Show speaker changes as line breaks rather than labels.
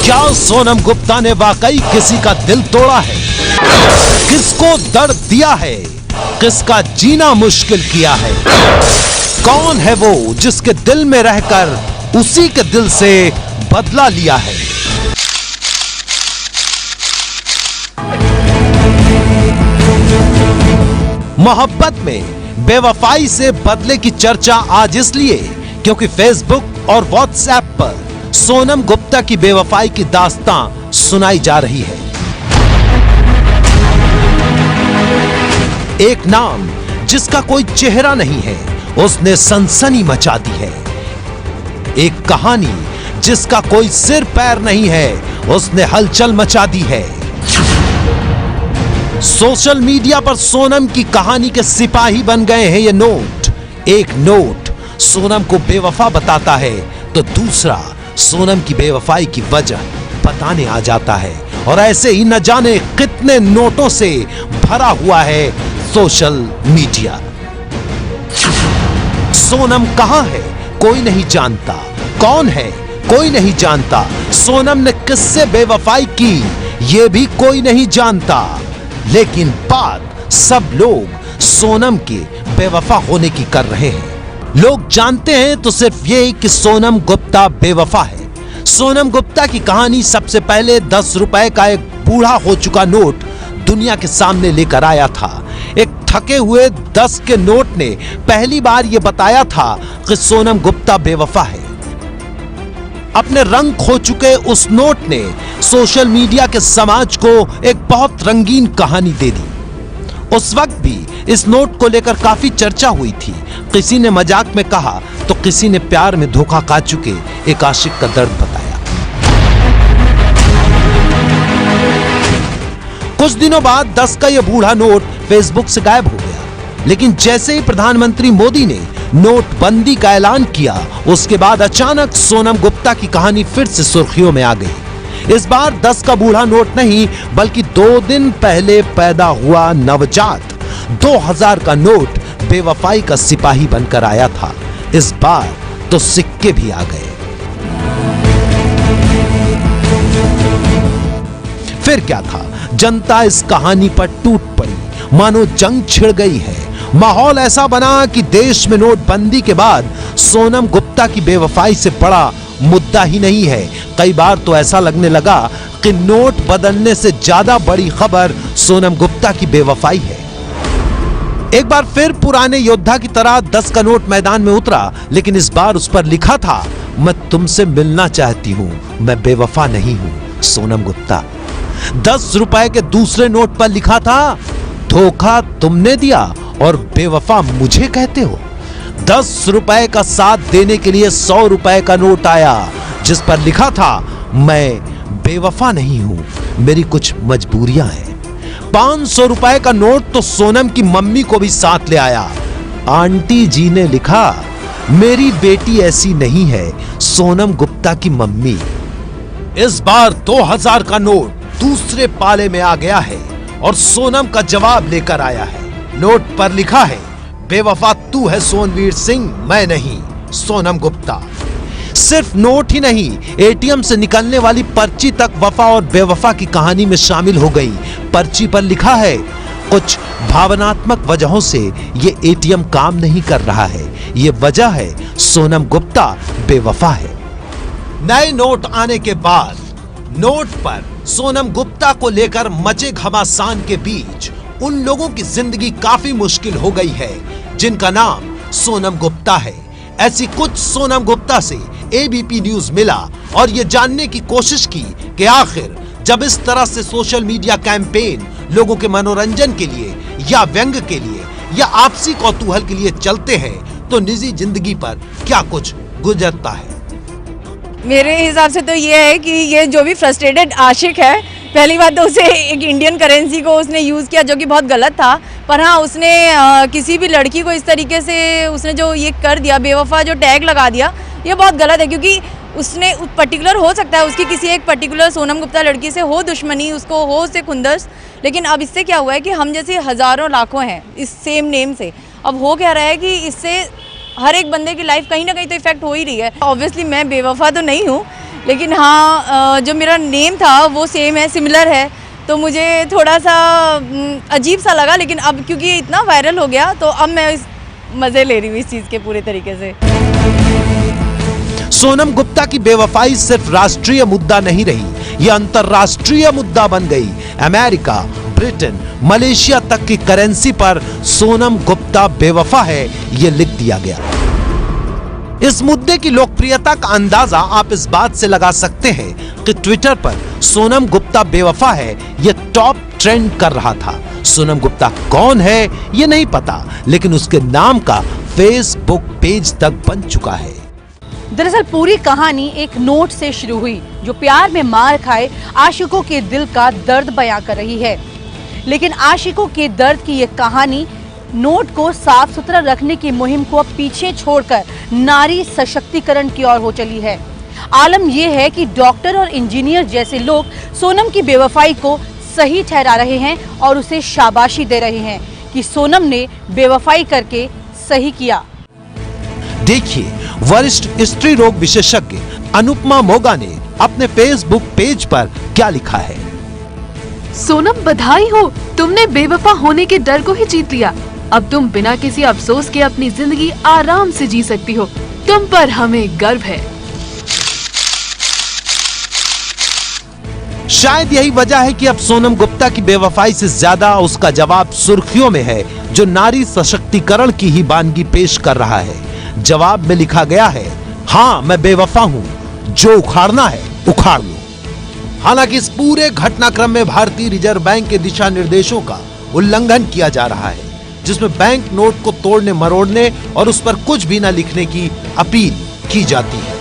क्या सोनम गुप्ता ने वाकई किसी का दिल तोड़ा है? किसको दर्द दिया है? किसका जीना मुश्किल किया है? कौन है वो जिसके दिल में रहकर उसी के दिल से बदला लिया है? मोहब्बत में बेवफाई से बदले की चर्चा आज इसलिए क्योंकि फेसबुक और व्हाट्सएप पर सोनम गुप्ता की बेवफाई की दास्तां सुनाई जा रही है। एक नाम जिसका कोई चेहरा नहीं है, उसने सनसनी मचा दी है। एक कहानी जिसका कोई सिर पैर नहीं है, उसने हलचल मचा दी है। सोशल मीडिया पर सोनम की कहानी के सिपाही बन गए हैं ये नोट। एक नोट सोनम को बेवफा बताता है तो दूसरा सोनम की बेवफाई की वजह बताने आ जाता है। और ऐसे ही न जाने कितने नोटों से भरा हुआ है सोशल मीडिया। सोनम कहां है कोई नहीं जानता, कौन है कोई नहीं जानता, सोनम ने किससे बेवफाई की ये भी कोई नहीं जानता। लेकिन बात सब लोग सोनम के बेवफा होने की कर रहे हैं। लोग जानते हैं तो सिर्फ ये कि सोनम गुप्ता बेवफा है। सोनम गुप्ता की कहानी सबसे पहले 10 रुपए का एक बूढ़ा हो चुका नोट दुनिया के सामने लेकर आया था। एक थके हुए 10 के नोट ने पहली बार यह बताया था कि सोनम गुप्ता बेवफा है। अपने रंग खो चुके उस नोट ने सोशल मीडिया के समाज को एक बहुत रंगीन कहानी दे दी। उस वक्त भी इस नोट को लेकर काफी चर्चा हुई थी। किसी ने मजाक में कहा तो किसी ने प्यार में धोखा खा चुके एक आशिक का दर्द बताया। कुछ दिनों बाद 10 का यह बूढ़ा नोट फेसबुक से गायब हो गया। लेकिन जैसे ही प्रधानमंत्री मोदी ने नोटबंदी का ऐलान किया, उसके बाद अचानक सोनम गुप्ता की कहानी फिर से सुर्खियों में आ गई। इस बार 10 का बूढ़ा नोट नहीं बल्कि 2 दिन पहले पैदा हुआ नवजात 2000 का नोट बेवफाई का सिपाही बनकर आया था। इस बार तो सिक्के भी आ गए। फिर क्या था, जनता इस कहानी पर टूट पड़ी, मानो जंग छिड़ गई है। माहौल ऐसा बना कि देश में नोटबंदी के बाद सोनम गुप्ता की बेवफाई से बड़ा मुद्दा ही नहीं है। कई बार तो ऐसा लगने लगा कि नोट बदलने से ज्यादा बड़ी खबर सोनम गुप्ता की बेवफाई है। एक बार फिर पुराने योद्धा की तरह 10 का नोट मैदान में उतरा, लेकिन इस बार उस पर लिखा था, मैं तुमसे मिलना चाहती हूं, मैं बेवफा नहीं हूं सोनम गुप्ता। 10 रुपए के दूसरे नोट पर लिखा था, धोखा तुमने दिया और बेवफा मुझे कहते हो। 10 रुपए का साथ देने के लिए 100 रुपए का नोट आया जिस पर लिखा था, मैं बेवफा नहीं हूं, मेरी कुछ मजबूरियां हैं। 500 रुपए का नोट तो सोनम की मम्मी को भी साथ ले आया। आंटी जी ने लिखा, मेरी बेटी ऐसी नहीं है सोनम गुप्ता की मम्मी। इस बार 2000 का नोट दूसरे पाले में आ गया है और सोनम का जवाब लेकर आया है। नोट पर लिखा है, बेवफा तू है सोनवीर सिंह, मैं नहीं सोनम गुप्ता। सिर्फ नोट ही नहीं, एटीएम से निकलने वाली पर्ची तक वफा और बेवफा की कहानी में शामिल हो गई। पर्ची पर लिखा है, कुछ भावनात्मक वजहों से ये एटीएम काम नहीं कर रहा है, ये वजह है सोनम गुप्ता बेवफा है। नए नोट आने के बाद नोट पर सोनम गुप्ता को लेकर मचे घमासान के बीच उन लोगों की जिंदगी काफी मुश्किल हो गई है जिनका नाम सोनम गुप्ता है। ऐसी कुछ सोनम गुप्ता से एबीपी न्यूज मिला और ये जानने की कोशिश की कि आखिर जब इस तरह से सोशल मीडिया कैंपेन लोगों के मनोरंजन के लिए या व्यंग के लिए या आपसी कौतूहल के लिए चलते हैं तो निजी जिंदगी पर क्या कुछ गुजरता है।
मेरे हिसाब से तो ये है कि ये जो भी फ्रस्ट्रेटेड आशिक है, पहली बात तो उसे एक इंडियन करेंसी को उसने यूज़ किया जो कि बहुत गलत था। पर हाँ, उसने किसी भी लड़की को इस तरीके से उसने जो ये कर दिया, बेवफा जो टैग लगा दिया, ये बहुत गलत है। क्योंकि उसने पर्टिकुलर हो सकता है उसकी किसी एक पर्टिकुलर सोनम गुप्ता लड़की से हो दुश्मनी, उसको हो उससे खुंदस, लेकिन अब इससे क्या हुआ है कि हम जैसे हज़ारों लाखों हैं इस सेम नेम से, अब हो क्या रहा है कि इससे हर एक बंदे की लाइफ कहीं ना कहीं तो इफेक्ट हो ही रही है। ऑब्वियसली मैं बेवफा तो नहीं हूँ, लेकिन हाँ जो मेरा नेम था वो सेम है, सिमिलर है, तो मुझे थोड़ा सा अजीब सा लगा। लेकिन अब क्योंकि ये इतना वायरल हो गया तो अब मैं मज़े ले रही हूँ इस चीज़ के पूरे तरीके से।
सोनम गुप्ता की बेवफाई सिर्फ राष्ट्रीय मुद्दा नहीं रही, यह अंतरराष्ट्रीय मुद्दा बन गई। अमेरिका, ब्रिटेन, मलेशिया तक की करेंसी पर सोनम गुप्ता बेवफा है, यह लिख दिया गया। इस मुद्दे की लोकप्रियता का अंदाजा आप इस बात से लगा सकते हैं कि ट्विटर पर सोनम गुप्ता बेवफा है यह टॉप ट्रेंड कर रहा था। सोनम गुप्ता कौन है यह नहीं पता, लेकिन उसके नाम का फेसबुक पेज तक बन चुका है।
दरअसल पूरी कहानी एक नोट से शुरू हुई जो प्यार में मार खाए आशिकों के दिल का दर्द बयां कर रही है। लेकिन आशिकों के दर्द की ये कहानी नोट को साफ सुथरा रखने की मुहिम को अब पीछे छोड़कर नारी सशक्तिकरण की ओर हो चली है। आलम यह है कि डॉक्टर और इंजीनियर जैसे लोग सोनम की बेवफाई को सही ठहरा रहे हैं और उसे शाबाशी दे रहे हैं कि सोनम ने बेवफाई करके सही किया।
देखिए, वरिष्ठ स्त्री रोग विशेषज्ञ अनुपमा मोगा ने अपने फेसबुक पेज पर क्या लिखा है।
सोनम बधाई हो, तुमने बेवफा होने के डर को ही जीत लिया। अब तुम बिना किसी अफसोस के अपनी जिंदगी आराम से जी सकती हो। तुम पर हमें गर्व है।
शायद यही वजह है कि अब सोनम गुप्ता की बेवफाई से ज्यादा उसका जवाब सुर्खियों में है, जो नारी सशक्तिकरण की ही वानगी पेश कर रहा है। जवाब में लिखा गया है, हाँ मैं बेवफा हूं, जो उखाड़ना है उखाड़ लो। हालांकि इस पूरे घटनाक्रम में भारतीय रिजर्व बैंक के दिशा निर्देशों का उल्लंघन किया जा रहा है, जिसमें बैंक नोट को तोड़ने मरोड़ने और उस पर कुछ भी न लिखने की अपील की जाती है।